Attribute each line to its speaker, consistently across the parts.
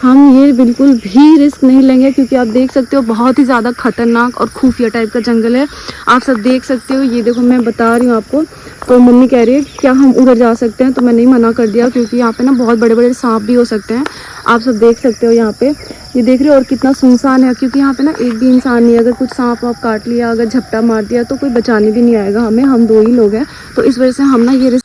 Speaker 1: हम ये बिल्कुल भी रिस्क नहीं लेंगे क्योंकि आप देख सकते हो बहुत ही ज़्यादा खतरनाक और खुफिया टाइप का जंगल है। आप सब देख सकते हो, ये देखो मैं बता रही हूँ आपको। तो मम्मी कह रही है क्या हम उधर जा सकते हैं, तो मैं नहीं मना कर दिया क्योंकि यहाँ पे ना बहुत बड़े बड़े सांप भी हो सकते हैं। आप सब देख सकते हो यहाँ पे, ये देख रहे हो, और कितना सुनसान है क्योंकि यहाँ पे ना एक भी इंसान नहीं है। अगर कुछ सांप वाप काट लिया, अगर झपटा मार दिया तो कोई बचाने भी नहीं आएगा हमें, हम 2 ही लोग हैं। तो इस वजह से हम ना ये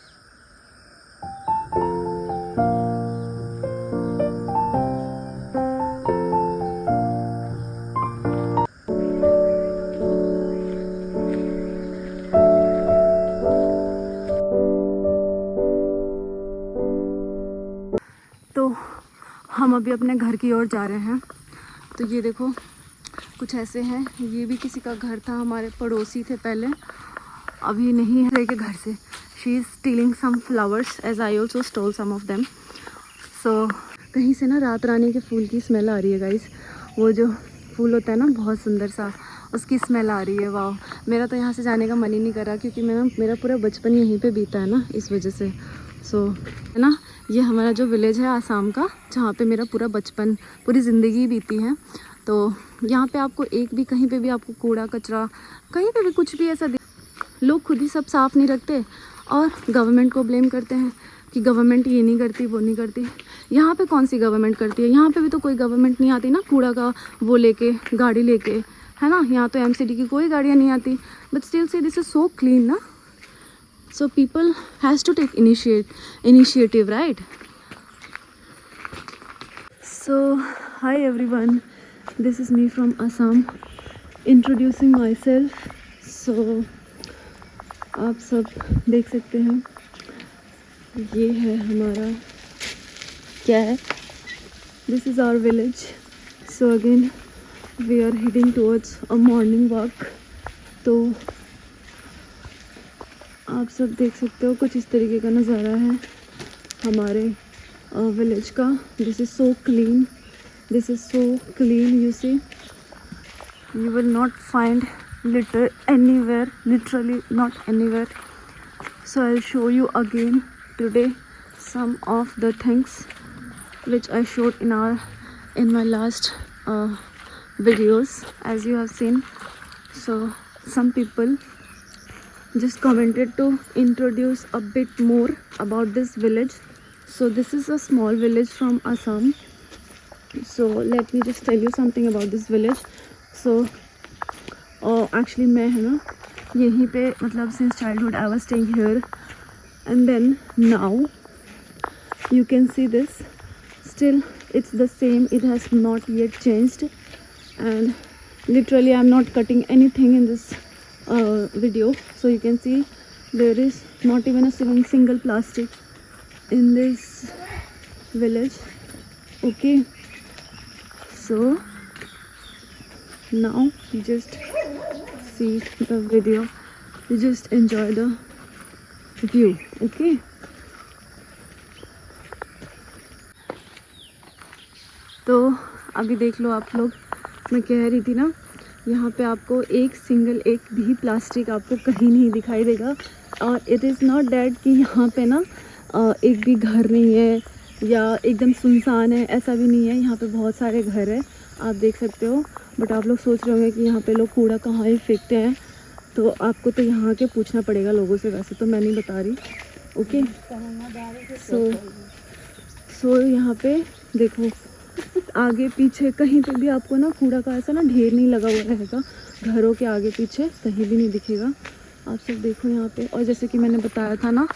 Speaker 1: तो हम अभी अपने घर की ओर जा रहे हैं। तो ये देखो कुछ ऐसे हैं, ये भी किसी का घर था, हमारे पड़ोसी थे पहले, अभी नहीं है के घर से। She is stealing some flowers as I also stole some of them. So कहीं से ना रात रानी के फूल की स्मेल आ रही है गाइस। वो जो फूल होता है ना बहुत सुंदर सा, उसकी स्मेल आ रही है। वाह, मेरा तो यहाँ से जाने का मन ही नहीं कर रहा क्योंकि मेरा पूरा बचपन यहीं पे बीता है ना, इस वजह से। सो है ना, ये हमारा जो विलेज है आसाम का, जहाँ पे मेरा पूरा बचपन, पूरी ज़िंदगी बीती है। तो यहाँ पे आपको एक भी, कहीं पे भी आपको कूड़ा कचरा, कहीं पे भी कुछ भी ऐसा, लोग खुद ही सब साफ़ नहीं रखते और गवर्नमेंट को ब्लेम करते हैं कि गवर्नमेंट ये नहीं करती, वो नहीं करती। यहाँ पे कौन सी गवर्नमेंट करती है? यहाँ पे भी तो कोई गवर्नमेंट नहीं आती ना कूड़ा का वो लेके, गाड़ी लेके, है ना। यहाँ तो एमसीडी की कोई गाड़ियाँ नहीं आती, but still say this is so clean ना। So people has to take initiative, right? So hi everyone, this is me from Assam introducing myself. So आप सब देख सकते हैं, ये है हमारा, क्या है, this is our village. So again we are heading towards a morning walk. तो आप सब देख सकते हो कुछ इस तरीके का नज़ारा है हमारे विलेज का। This is so clean, this is so clean, you see, you will not find litter anywhere, literally not anywhere. So I'll show you again today some of the things which I showed in my last videos, as you have seen. So some people just commented to introduce a bit more about this village. So this is a small village from Assam. So let me just tell you something about this village. So actually मैं है ना यहीं पे, मतलब since childhood I was staying here, and then now you can see this, still it's the same, it has not yet changed. And literally I'm not cutting anything in this video, so you can see there is not even a single plastic in this village. Okay, so now you just see the video, you just enjoy the view. Okay, तो अभी देख लो आप लोग, मैं कह रही थी ना यहाँ पे आपको एक भी प्लास्टिक आपको कहीं नहीं दिखाई देगा। और इट इज़ नॉट डैट कि यहाँ पे ना एक भी घर नहीं है या एकदम सुनसान है, ऐसा भी नहीं है। यहाँ पे बहुत सारे घर है, आप देख सकते हो। बट आप लोग सोच रहे होंगे कि यहाँ पे लोग कूड़ा कहाँ ही फेंकते हैं, तो आपको तो यहाँ के पूछना पड़ेगा लोगों से, वैसे तो मैं नहीं बता रही। ओके, सो यहाँ पे देखो आगे पीछे कहीं पे भी आपको ना कूड़ा का ऐसा ना ढेर नहीं लगा हुआ रहेगा, घरों के आगे पीछे कहीं भी नहीं दिखेगा। आप सब देखो यहाँ पे। और जैसे कि मैंने बताया था ना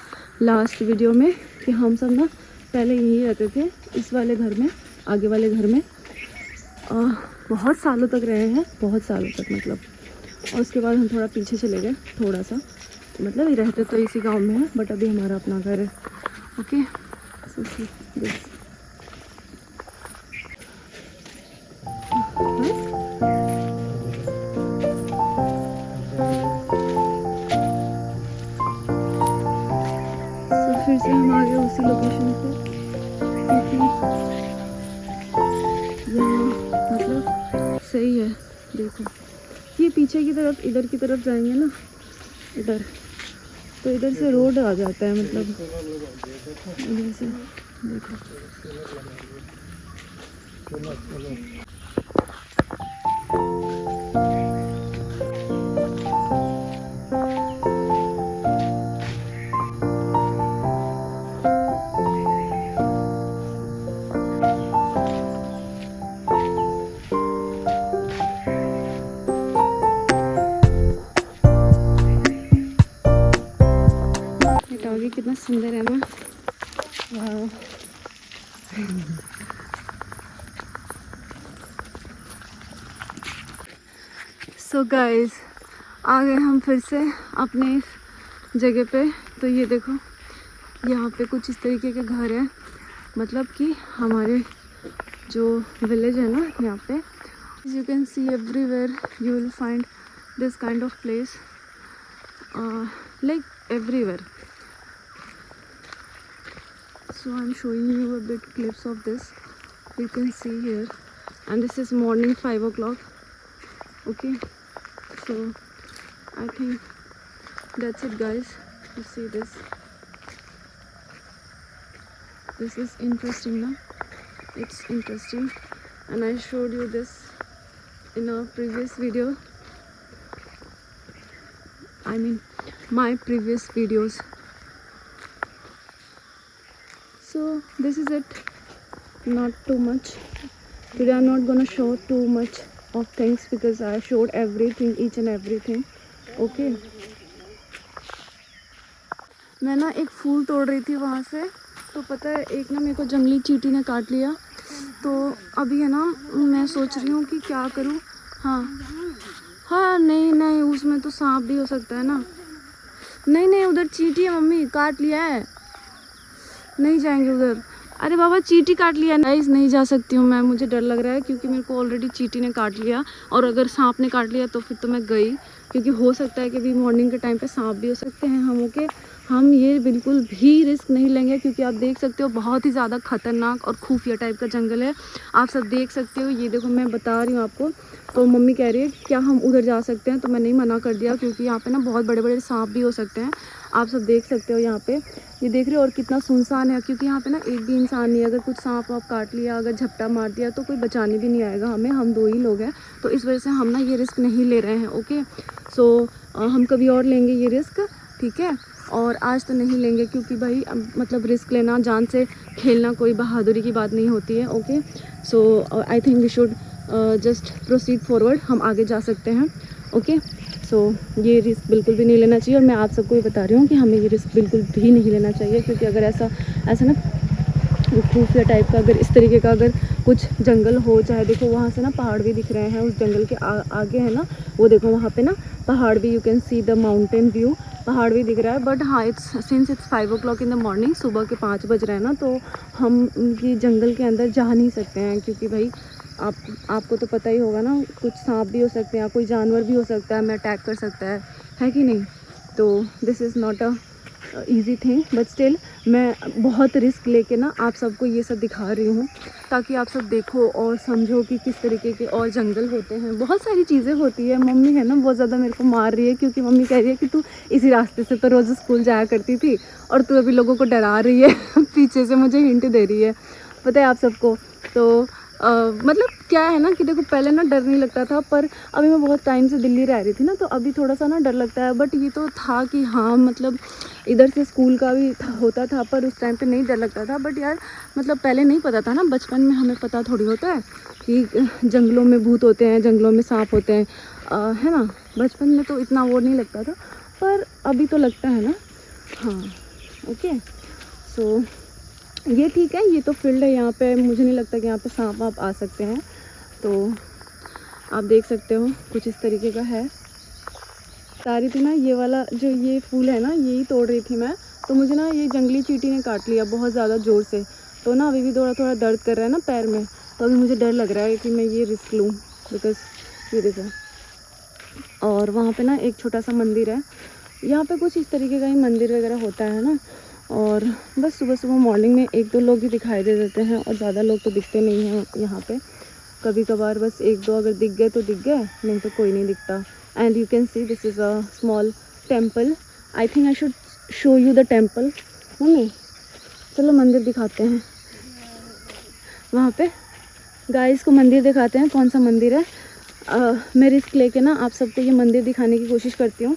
Speaker 1: लास्ट वीडियो में कि हम सब ना पहले यहीं रहते थे, इस वाले घर में, आगे वाले घर में बहुत सालों तक रहे हैं, बहुत सालों तक मतलब। और उसके बाद हम थोड़ा पीछे चले गए, थोड़ा सा, मतलब रहते तो इसी गाँव में है, बट अभी हमारा अपना घर है। ओके, सो दिस फिर से हम आ गए उसी लोकेशन पे, क्योंकि यहाँ मतलब सही है। देखो ये पीछे की तरफ, इधर की तरफ जाएंगे ना, इधर तो इधर से रोड आ जाता है, मतलब इधर से देखो डॉगी कितना सुंदर है ना। वाह। सो गाइस, आ गए हम फिर से अपने जगह पे। तो ये देखो, यहाँ पे कुछ इस तरीके के घर है, मतलब कि हमारे जो विलेज है ना, यहाँ पे you can see everywhere you will find this kind of place, like everywhere. So I'm showing you a bit clips of this. You can see here, and this is morning 5 o'clock. Okay, so I think that's it, guys. You see this. This is interesting, na? It's interesting, and I showed you this in a previous video. I mean, my previous videos. So this is it. Not too much. Today I'm not gonna show too much of things because I showed everything, each and everything. Okay. मैं ना एक फूल तोड़ रही थी वहाँ से, तो पता है एक ना मेरे को जंगली चींटी ने काट लिया। तो अभी है ना, मैं सोच रही हूँ कि क्या करूँ। हाँ नहीं नहीं, उसमें तो सांप भी हो सकता है ना। नहीं नहीं, उधर चींटी है मम्मी, काट लिया है, नहीं जाएंगे उधर। अरे बाबा, चींटी काट लिया। गाइस, नहीं जा सकती हूँ मैं, मुझे डर लग रहा है क्योंकि मेरे को ऑलरेडी चींटी ने काट लिया, और अगर सांप ने काट लिया तो फिर तो मैं गई, क्योंकि हो सकता है कि अभी मॉर्निंग के टाइम पे सांप भी हो सकते हैं। हम ये बिल्कुल भी रिस्क नहीं लेंगे, क्योंकि आप देख सकते हो बहुत ही ज़्यादा खतरनाक और खुफिया टाइप का जंगल है। आप सब देख सकते हो, ये देखो मैं बता रही हूँ आपको। तो मम्मी कह रही है क्या हम उधर जा सकते हैं, तो मैंने ही मना कर दिया, क्योंकि यहाँ पे ना बहुत बड़े बड़े सांप भी हो सकते हैं। आप सब देख सकते हो यहाँ पे, ये देख रहे हो, और कितना सुनसान है, क्योंकि यहाँ पे ना एक भी इंसान नहीं है। अगर कुछ सांप वाप काट लिया, अगर झपटा मार दिया, तो कोई बचाने भी नहीं आएगा हमें, हम 2 ही लोग हैं। तो इस वजह से हम ना ये रिस्क नहीं ले रहे हैं। ओके, सो हम कभी और लेंगे ये रिस्क, ठीक है, और आज तो नहीं लेंगे, क्योंकि भाई मतलब रिस्क लेना, जान से खेलना कोई बहादुरी की बात नहीं होती है। Okay, so I think we should just proceed forward, हम आगे जा सकते हैं। ओके, सो ये रिस्क बिल्कुल भी नहीं लेना चाहिए, और मैं आप सबको ये बता रही हूँ कि हमें ये रिस्क बिल्कुल भी नहीं लेना चाहिए, क्योंकि अगर ऐसा ना खुफिया टाइप का, अगर इस तरीके का अगर कुछ जंगल हो, चाहे देखो वहाँ से ना पहाड़ भी दिख रहे हैं, उस जंगल के आगे है ना, वो देखो वहाँ पे ना पहाड़ भी, you can see the mountain view, पहाड़ भी दिख रहा है। बट हाँ, since it's 5 o'clock in the morning, सुबह के 5 बज रहे हैं ना, तो हम ये जंगल के अंदर जा नहीं सकते हैं, क्योंकि भाई आपको तो पता ही होगा ना, कुछ सांप भी हो सकते हैं, कोई जानवर भी हो सकता है, हमें अटैक कर सकता है कि नहीं। तो this is not a easy thing, but still मैं बहुत रिस्क लेके ना आप सबको ये सब दिखा रही हूँ, ताकि आप सब देखो और समझो कि किस तरीके के और जंगल होते हैं। बहुत सारी चीज़ें होती है। मम्मी है ना बहुत ज़्यादा मेरे को मार रही है, क्योंकि मम्मी कह रही है कि तू इसी रास्ते से तो रोज़ स्कूल जाया करती थी, और तू अभी लोगों को डरा रही है पीछे से मुझे हिंट दे रही है, पता है आप सबको। तो मतलब क्या है ना कि देखो, पहले ना डर नहीं लगता था, पर अभी मैं बहुत टाइम से दिल्ली रह रही थी ना, तो अभी थोड़ा सा ना डर लगता है। बट ये तो था कि हाँ, मतलब इधर से स्कूल का भी होता था, पर उस टाइम पे नहीं डर लगता था। बट यार, मतलब पहले नहीं पता था ना, बचपन में हमें पता थोड़ी होता है कि जंगलों में भूत होते हैं, जंगलों में सांप होते हैं, है ना। बचपन में तो इतना वो नहीं लगता था, पर अभी तो लगता है ना। हाँ, ओके, सो ये ठीक है, ये तो फील्ड है, यहाँ पे मुझे नहीं लगता कि यहाँ पे सांप वाप आ सकते हैं। तो आप देख सकते हो कुछ इस तरीके का है। सारी थी ना, ये वाला जो ये फूल है ना, यही तोड़ रही थी मैं, तो मुझे ना ये जंगली चींटी ने काट लिया बहुत ज़्यादा ज़ोर से। तो ना अभी भी थोड़ा थोड़ा दर्द कर रहा है ना पैर में, तो अभी मुझे डर लग रहा है कि मैं ये रिस्क लूँ, बिकॉज़ ये देखो। और वहाँ पे ना एक छोटा सा मंदिर है, यहाँ पे कुछ इस तरीके का ही मंदिर वगैरह होता है ना। और बस सुबह सुबह मॉर्निंग में 1-2 लोग ही दिखाई दे देते हैं, और ज़्यादा लोग तो दिखते नहीं हैं यहाँ पे। कभी कभार बस 1-2 अगर दिख गए तो दिख गए, नहीं तो कोई नहीं दिखता। And you can see this is a small temple. I think I should show you the temple. Mummy चलो मंदिर दिखाते हैं वहाँ पे। गाइस को मंदिर दिखाते हैं, कौन सा मंदिर है। मैं रिस्क लेके ना आप सबको ये मंदिर दिखाने की कोशिश करती हूँ,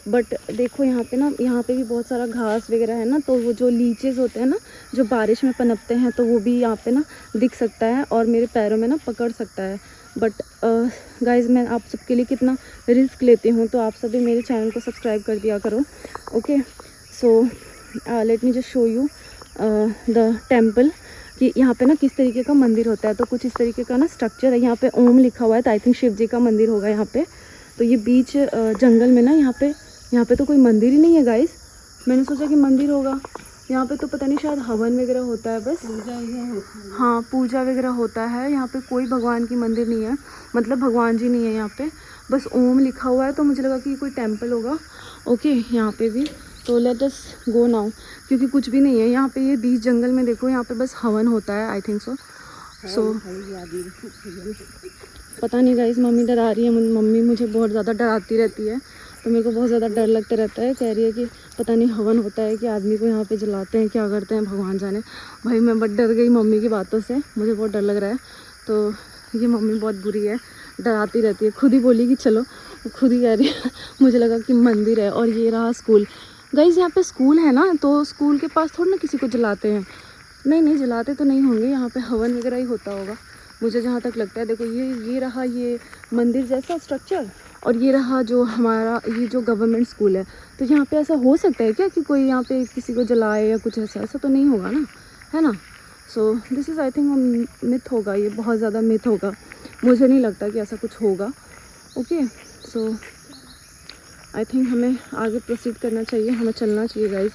Speaker 1: बट देखो यहाँ पे ना, यहाँ पे भी बहुत सारा घास वगैरह है ना, तो वो जो लीचेस होते हैं ना, जो बारिश में पनपते हैं, तो वो भी यहाँ पे ना दिख सकता है और मेरे पैरों में ना पकड़ सकता है। बट गाइस मैं आप सबके लिए कितना रिस्क लेती हूँ, तो आप सभी मेरे चैनल को सब्सक्राइब कर दिया करो। Okay, so let me just show you the temple कि यहाँ पे ना किस तरीके का मंदिर होता है। तो कुछ इस तरीके का ना स्ट्रक्चर है, यहाँ पे ओम लिखा हुआ है, तो आई थिंक शिव जी का मंदिर होगा यहाँ पे। तो ये बीच जंगल में ना, यहाँ पे तो कोई मंदिर ही नहीं है गाइस। मैंने सोचा कि मंदिर होगा यहाँ पे, तो पता नहीं शायद हवन वगैरह होता है बस। हाँ, पूजा वगैरह होता है यहाँ पे, कोई भगवान की मंदिर नहीं है, मतलब भगवान जी नहीं है यहाँ पे, बस ओम लिखा हुआ है। तो मुझे लगा कि कोई टेम्पल होगा। ओके, यहाँ पे भी, तो लेट अस गो नाउ, क्योंकि कुछ भी नहीं है यहाँ पे। ये बीच जंगल में देखो, यहाँ पे बस हवन होता है आई थिंक सो पता नहीं गाइस, मम्मी डरा रही है। मम्मी मुझे बहुत ज़्यादा डराती रहती है, तो मेरे को बहुत ज़्यादा डर लगता रहता है। कह रही है कि पता नहीं हवन होता है कि आदमी को यहाँ पे जलाते हैं, क्या करते हैं भगवान जाने। भाई मैं बहुत डर गई मम्मी की बातों से, मुझे बहुत डर लग रहा है। तो ये मम्मी बहुत बुरी है, डराती रहती है। खुद ही बोली कि चलो, खुद ही कह रही है। मुझे लगा कि मंदिर है और ये रहा स्कूल। गाइस यहाँ पे स्कूल है ना, तो स्कूल के पास थोड़ा ना किसी को जलाते हैं। नहीं जलाते तो नहीं होंगे, यहाँ पे हवन वगैरह ही होता होगा मुझे जहाँ तक लगता है। देखो ये रहा ये मंदिर जैसा स्ट्रक्चर, और ये रहा जो हमारा ये जो गवर्नमेंट स्कूल है। तो यहाँ पे ऐसा हो सकता है क्या कि कोई यहाँ पे किसी को जलाए या कुछ ऐसा तो नहीं होगा ना, है ना। So this is I think myth होगा, ये बहुत ज़्यादा मिथ होगा। मुझे नहीं लगता कि ऐसा कुछ होगा। ओके, सो आई थिंक हमें आगे प्रोसीड करना चाहिए, हमें चलना चाहिए guys.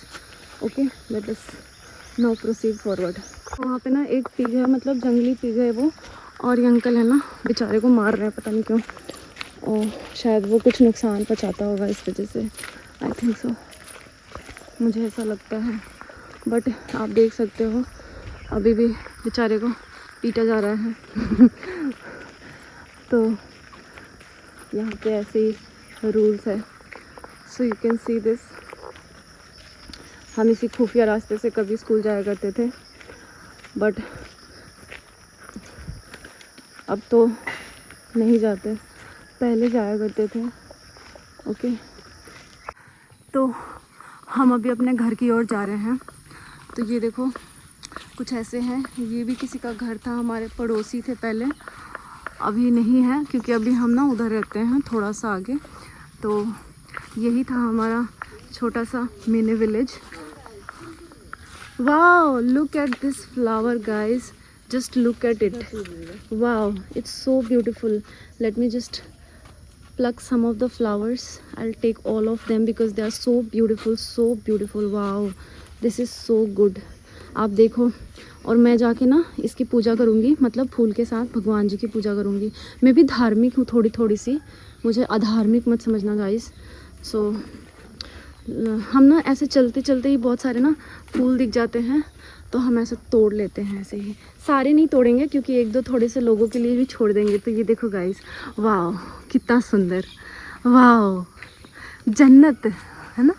Speaker 1: Okay, let us now proceed forward. वहाँ पे ना एक पिग है, मतलब जंगली पिग है वो, और ये अंकल है ना बेचारे को मार रहे हैं, पता नहीं क्यों, और शायद वो कुछ नुकसान पहुँचाता होगा इस वजह से, आई थिंक सो, मुझे ऐसा लगता है। बट आप देख सकते हो अभी भी बेचारे को पीटा जा रहा है। तो यहाँ पे ऐसे ही रूल्स है। So you can see this. हम इसी खुफिया रास्ते से कभी स्कूल जाया करते थे, बट अब तो नहीं जाते, पहले जाया करते थे। ओके, तो हम अभी अपने घर की ओर जा रहे हैं। तो ये देखो कुछ ऐसे हैं, ये भी किसी का घर था, हमारे पड़ोसी थे पहले, अभी नहीं है क्योंकि अभी हम ना उधर रहते हैं थोड़ा सा आगे। तो यही था हमारा छोटा सा mini village. Wow, look at this flower guys, just look at it. Wow, it's so beautiful. Let me just pluck some of the flowers. I'll take all of them because they are so beautiful, so beautiful. Wow, this is so good. आप देखो, और मैं जाके ना इसकी पूजा करूँगी, मतलब फूल के साथ भगवान जी की पूजा करूँगी। मैं भी धार्मिक हूँ थोड़ी सी, मुझे अधार्मिक मत समझना गाइस। सो हम ना ऐसे चलते चलते ही बहुत सारे ना फूल दिख जाते हैं, तो हम ऐसे तोड़ लेते हैं। ऐसे ही सारे नहीं तोड़ेंगे क्योंकि एक दो थोड़े से लोगों के लिए भी छोड़ देंगे। तो ये देखो गाइस, वाह कितना सुंदर, वाह जन्नत है ना।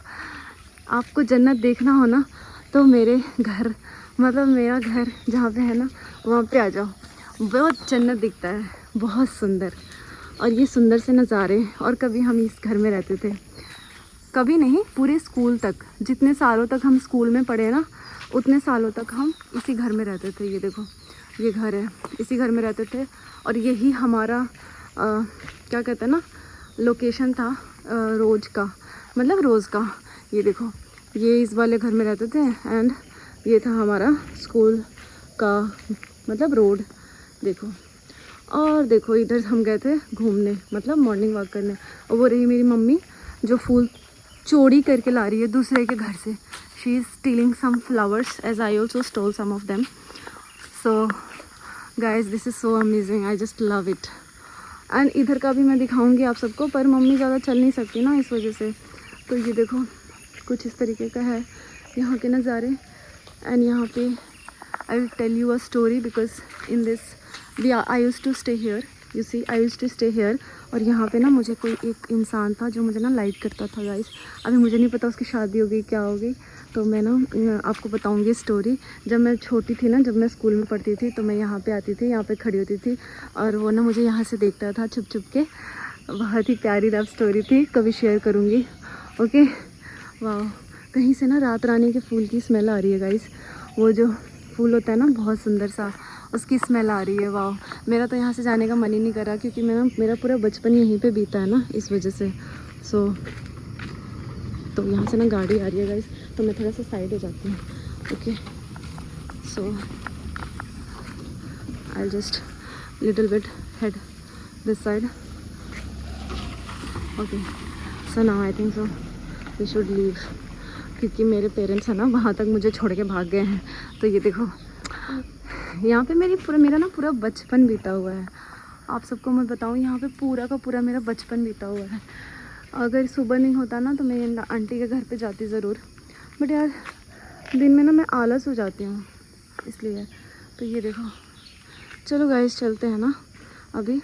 Speaker 1: आपको जन्नत देखना हो ना, तो मेरे घर, मतलब मेरा घर जहाँ पे है ना, वहाँ पे आ जाओ, बहुत जन्नत दिखता है, बहुत सुंदर। और ये सुंदर से नज़ारे, और कभी हम इस घर में रहते थे, कभी नहीं, पूरे स्कूल तक, जितने सालों तक हम स्कूल में पढ़े ना, उतने सालों तक हम इसी घर में रहते थे। ये देखो ये घर है, इसी घर में रहते थे, और यही हमारा क्या कहते हैं ना, लोकेशन था रोज़ का, मतलब रोज़ का। ये देखो ये इस वाले घर में रहते थे, एंड ये था हमारा स्कूल का मतलब रोड। देखो, और देखो इधर हम गए थे घूमने, मतलब मॉर्निंग वॉक करने, और वो रही मेरी मम्मी जो फूल चोरी करके ला रही है दूसरे के घर से। She is stealing some flowers as I also stole some of them. So guys this is so amazing, I just love it. And इधर का भी मैं दिखाऊंगी आप सबको, पर मम्मी ज़्यादा चल नहीं सकती ना, इस वजह से। तो ये देखो कुछ इस तरीके का है यहाँ के नज़ारे। एंड यहाँ पे I will tell you a story because in this I used to stay here. You see I used to stay here. और यहाँ पे ना मुझे कोई एक इंसान था जो मुझे ना लाइक करता था गाइस। अभी मुझे नहीं पता उसकी शादी हो गई क्या हो गई, तो मैं ना आपको बताऊँगी स्टोरी। जब मैं छोटी थी ना, जब मैं स्कूल में पढ़ती थी, तो मैं यहाँ पे आती थी, यहाँ पे खड़ी होती थी और वो ना मुझे यहाँ से देखता था छुप छुप के। बहुत ही प्यारी लव स्टोरी थी, कभी शेयर करूँगी। ओके, वाह, कहीं से ना रात रानी के फूल की स्मेल आ रही है गाइस। वो जो फूल होता है ना बहुत सुंदर सा, उसकी स्मेल आ रही है। वाह, मेरा तो यहाँ से जाने का मन ही नहीं कर रहा, क्योंकि मेरा पूरा बचपन यहीं पे बीता है ना, इस वजह से। तो यहाँ से ना गाड़ी आ रही है गाइस, तो मैं थोड़ा सा साइड हो जाती हूँ। Okay, so I just little bit head this side. Okay, so now I think so we should leave, क्योंकि मेरे पेरेंट्स हैं ना वहाँ तक मुझे छोड़ के भाग गए हैं। तो ये देखो, यहाँ पे मेरा ना पूरा बचपन बीता हुआ है। आप सबको मैं बताऊँ, यहाँ पे पूरा का पूरा मेरा बचपन बीता हुआ है। अगर सुबह नहीं होता ना तो मैं आंटी के घर पे जाती ज़रूर, बट यार दिन में ना मैं आलस हो जाती हूँ, इसलिए। तो ये देखो, चलो गाइस चलते हैं ना अभी,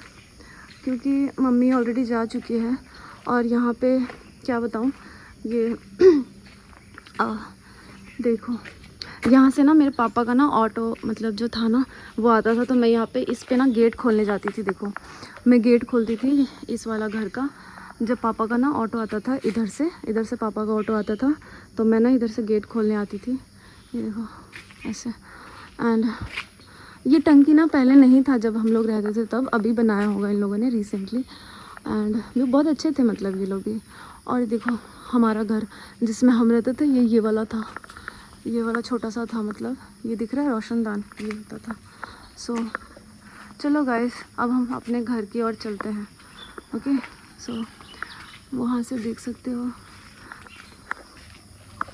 Speaker 1: क्योंकि मम्मी ऑलरेडी जा चुकी है। और यहाँ पे क्या बताऊँ, ये देखो, यहाँ से ना मेरे पापा का ना ऑटो मतलब जो था ना वो आता था, तो मैं यहाँ पे इस पे ना गेट खोलने जाती थी। देखो, मैं गेट खोलती थी इस वाला घर का, जब पापा का ना ऑटो आता था इधर से पापा का ऑटो आता था, तो मैं ना इधर से गेट खोलने आती थी। ये देखो ऐसे। एंड ये टंकी ना पहले नहीं था जब हम लोग रहते थे तब, अभी बनाया होगा इन लोगों ने रिसेंटली। एंड ये बहुत अच्छे थे मतलब ये लोग भी। और देखो हमारा घर जिसमें हम रहते थे ये वाला था, ये वाला छोटा सा था, मतलब ये दिख रहा है रोशनदान, ये होता था। सो चलो गाइस, अब हम अपने घर की ओर चलते हैं। ओके, सो वहाँ से देख सकते हो।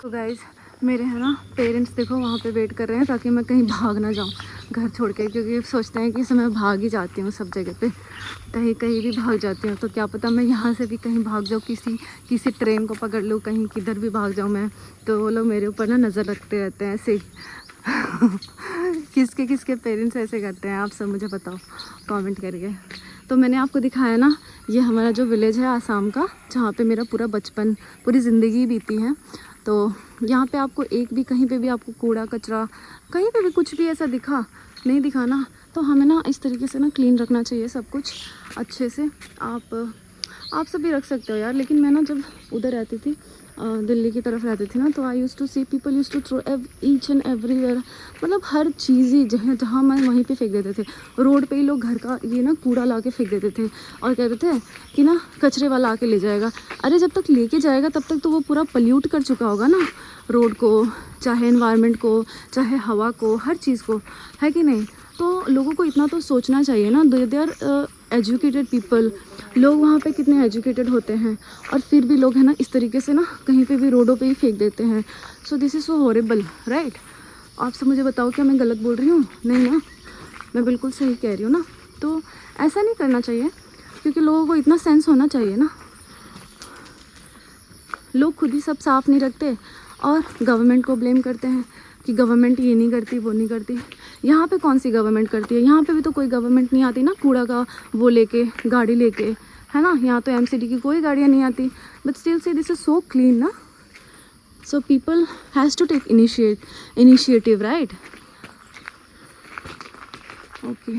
Speaker 1: तो गाइस मेरे है ना पेरेंट्स देखो वहाँ पे वेट कर रहे हैं, ताकि मैं कहीं भाग ना जाऊँ घर छोड़ के, क्योंकि सोचते हैं कि इस समय भाग ही जाती हूँ सब जगह पे, कहीं भी भाग जाती हूँ। तो क्या पता मैं यहाँ से भी कहीं भाग जाऊँ, किसी ट्रेन को पकड़ लूँ, कहीं किधर भी भाग जाऊँ मैं। तो वो लोग मेरे ऊपर ना नज़र रखते रहते हैं ऐसे किसके पेरेंट्स ऐसे करते हैं, आप सब मुझे बताओ कमेंट करके। तो मैंने आपको दिखाया ना, ये हमारा जो विलेज है आसाम का, जहाँ पे मेरा पूरा बचपन पूरी ज़िंदगी बीती है। तो यहाँ पे आपको एक भी कहीं पे भी आपको कूड़ा कचरा कहीं पे भी कुछ भी ऐसा नहीं दिखा ना, तो हमें ना इस तरीके से ना क्लीन रखना चाहिए सब कुछ अच्छे से। आप सब भी रख सकते हो यार, लेकिन मैं ना जब उधर रहती थी दिल्ली की तरफ रहती थी ना, तो I use to see people use to throw each and everywhere, मतलब हर चीज़ ही जहाँ मैं वहीं पे फेंक देते थे। रोड पे ही लोग घर का ये ना कूड़ा ला के फेंक देते थे और कहते थे कि ना कचरे वाला आके ले जाएगा। अरे जब तक लेके जाएगा तब तक तो वो पूरा पल्यूट कर चुका होगा ना रोड को, चाहे एनवायरनमेंट को, चाहे हवा को, हर चीज़ को, है कि नहीं। तो लोगों को इतना तो सोचना चाहिए ना, दे आर एजुकेटेड पीपल, लोग वहाँ पे कितने एजुकेटेड होते हैं, और फिर भी लोग है ना इस तरीके से ना कहीं पे भी रोडों पे ही फेंक देते हैं। So this is so horrible, right. आप सब मुझे बताओ क्या मैं गलत बोल रही हूँ? नहीं ना, मैं बिल्कुल सही कह रही हूँ ना। तो ऐसा नहीं करना चाहिए, क्योंकि लोगों को इतना सेंस होना चाहिए ना। लोग खुद ही सब साफ़ नहीं रखते और गवर्नमेंट को ब्लेम करते हैं कि गवर्नमेंट ये नहीं करती वो नहीं करती। यहाँ पे कौन सी गवर्नमेंट करती है? यहाँ पे भी तो कोई गवर्नमेंट नहीं आती ना कूड़ा का वो लेके, गाड़ी लेके, है ना। यहाँ तो एमसीडी की कोई गाड़ियाँ नहीं आती, but still say this is so clean ना। So people has to take initiative, right. Okay,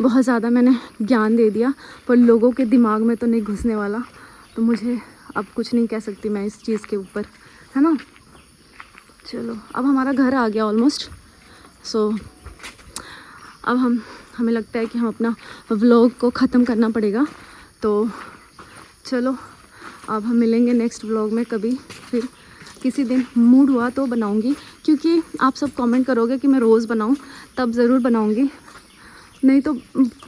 Speaker 1: बहुत ज़्यादा मैंने ज्ञान दे दिया, पर लोगों के दिमाग में तो नहीं घुसने वाला, तो मुझे अब कुछ नहीं कह सकती मैं इस चीज़ के ऊपर, है ना। चलो, अब हमारा घर आ गया ऑलमोस्ट। सो अब हमें लगता है कि हम अपना व्लॉग को ख़त्म करना पड़ेगा। तो चलो, अब हम मिलेंगे नेक्स्ट व्लॉग में कभी, फिर किसी दिन मूड हुआ तो बनाऊंगी, क्योंकि आप सब कमेंट करोगे कि मैं रोज़ बनाऊं, तब ज़रूर बनाऊंगी। नहीं तो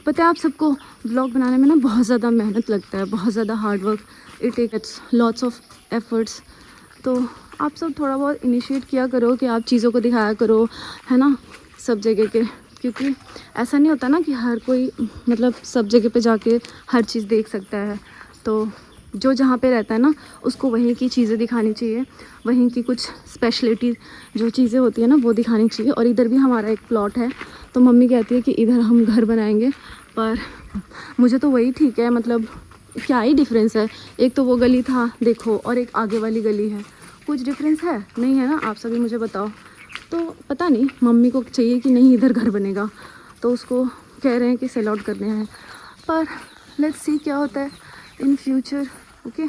Speaker 1: पता है आप सबको, व्लॉग बनाने में ना बहुत ज़्यादा मेहनत लगता है, बहुत ज़्यादा hard work, it takes lots of efforts. तो आप सब थोड़ा बहुत इनिशिएट किया करो कि आप चीज़ों को दिखाया करो, है ना, सब जगह के, क्योंकि ऐसा नहीं होता ना कि हर कोई मतलब सब जगह पे जाके हर चीज़ देख सकता है। तो जो जहाँ पे रहता है ना उसको वहीं की चीज़ें दिखानी चाहिए, वहीं की कुछ स्पेशलिटी जो चीज़ें होती है ना वो दिखानी चाहिए। और इधर भी हमारा एक प्लॉट है, तो मम्मी कहती है कि इधर हम घर बनाएंगे, पर मुझे तो वही ठीक है, मतलब क्या ही डिफरेंस है। एक तो वो गली था देखो और एक आगे वाली गली है, कुछ डिफरेंस है नहीं है ना? आप सभी मुझे बताओ। तो पता नहीं मम्मी को चाहिए कि नहीं इधर घर बनेगा, तो उसको कह रहे हैं कि सेल आउट करने हैं, पर लेट्स सी क्या होता है इन फ्यूचर। ओके,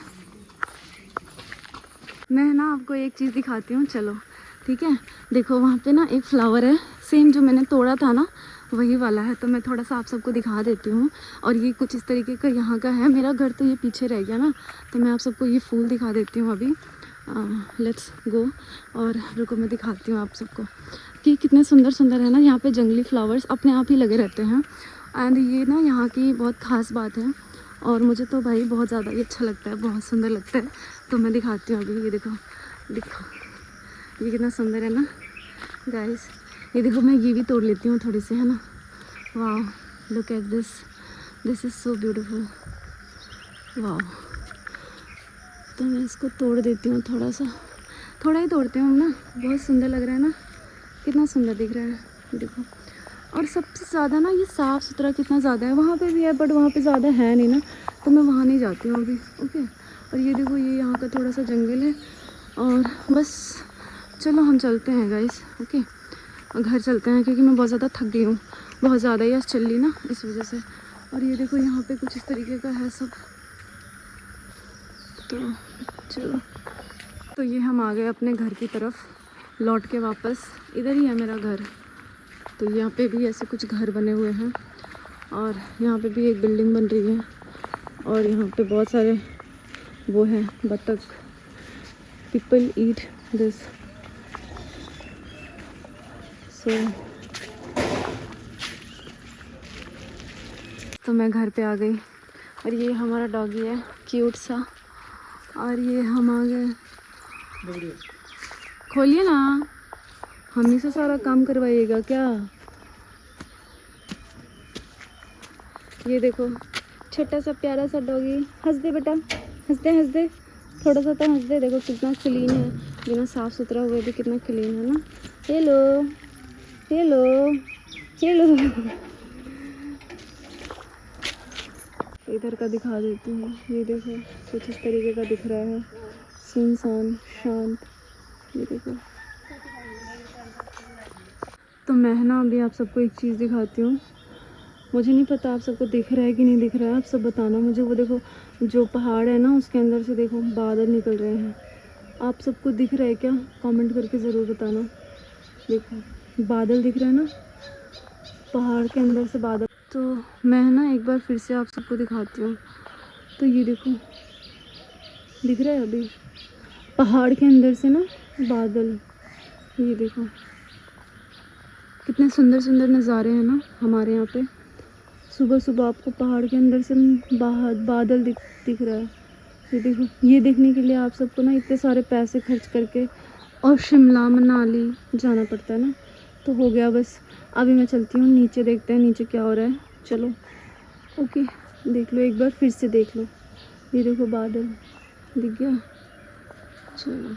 Speaker 1: मैं ना आपको एक चीज़ दिखाती हूँ, चलो ठीक है। देखो वहाँ पे ना एक फ्लावर है, सेम जो मैंने तोड़ा था ना वही वाला है, तो मैं थोड़ा सा आप सबको दिखा देती हूँ। और ये कुछ इस तरीके का यहाँ का है, मेरा घर तो ये पीछे रह गया ना, तो मैं आप सबको ये फूल दिखा देती हूँ अभी। लेट्स गो, और रुको मैं दिखाती हूँ आप सबको कि कितने सुंदर सुंदर है ना। यहाँ पे जंगली फ्लावर्स अपने आप ही लगे रहते हैं, एंड ये ना यहाँ की बहुत ख़ास बात है, और मुझे तो भाई बहुत ज़्यादा ही अच्छा लगता है, बहुत सुंदर लगता है। तो मैं दिखाती हूँ अभी, ये देखो देखो ये कितना सुंदर है ना गाइस। ये देखो मैं ये भी तोड़ लेती हूँ थोड़ी सी, है ना। वाह, look at this, this is so beautiful, वाह। तो मैं इसको तोड़ देती हूँ थोड़ा सा, थोड़ा ही तोड़ते हूँ ना, बहुत सुंदर लग रहा है ना, कितना सुंदर दिख रहा है देखो। और सबसे ज़्यादा ना ये साफ़ सुथरा कितना ज़्यादा है, वहाँ पे भी है बट वहाँ पे ज़्यादा है नहीं ना, तो मैं वहाँ नहीं जाती हूँ अभी। ओके, और ये देखो ये यहाँ का थोड़ा सा जंगल है, और बस चलो हम चलते हैं गाइस। ओके, घर चलते हैं क्योंकि मैं बहुत ज़्यादा थक गई हूँ, बहुत ज़्यादा ही आज चल ली ना इस वजह से। और ये देखो यहाँ पे कुछ इस तरीके का है सब, तो चलो। तो ये हम आ गए अपने घर की तरफ, लौट के वापस, इधर ही है मेरा घर। तो यहाँ पे भी ऐसे कुछ घर बने हुए हैं, और यहाँ पे भी एक बिल्डिंग बन रही है, और यहाँ पे बहुत सारे वो हैं बतख, पीपल ईट दिस। सो तो मैं घर पे आ गई, और ये हमारा डॉगी है क्यूट सा, और ये हम आ गए। खोलिए ना, हम ही से सारा काम करवाइएगा क्या? ये देखो छोटा सा प्यारा सा डॉगी, हंस दे बेटा, हंस दे थोड़ा सा, तो हंस दे। देखो कितना क्लीन है, बिना साफ़ सुथरा हुए भी कितना क्लीन है ना। Hello hello hello. इधर का दिखा देती हूँ, ये देखो कुछ इस तरीके का दिख रहा है, सुनसान शांत, ये देखो। तो मैं ना अभी आप सबको एक चीज़ दिखाती हूँ, मुझे नहीं पता आप सबको दिख रहा है कि नहीं दिख रहा है, आप सब बताना मुझे। वो देखो जो पहाड़ है ना उसके अंदर से देखो बादल निकल रहे हैं, आप सबको दिख रहा है क्या? कमेंट करके ज़रूर बताना। देखो बादल दिख रहा है ना, पहाड़ के अंदर से बादल। तो मैं ना एक बार फिर से आप सबको दिखाती हूँ, तो ये देखो दिख रहा है अभी पहाड़ के अंदर से ना बादल, ये देखो कितने सुंदर सुंदर नज़ारे हैं ना हमारे यहाँ पे। सुबह सुबह आपको पहाड़ के अंदर से बाहर बादल दिख रहा है, ये देखो। ये देखने के लिए आप सबको ना इतने सारे पैसे खर्च करके और शिमला मनाली जाना पड़ता है ना। तो हो गया बस, अभी मैं चलती हूँ नीचे, देखते हैं नीचे क्या हो रहा है। चलो ओके, देख लो एक बार फिर से देख लो, ये देखो बादल दिख गया। चलो।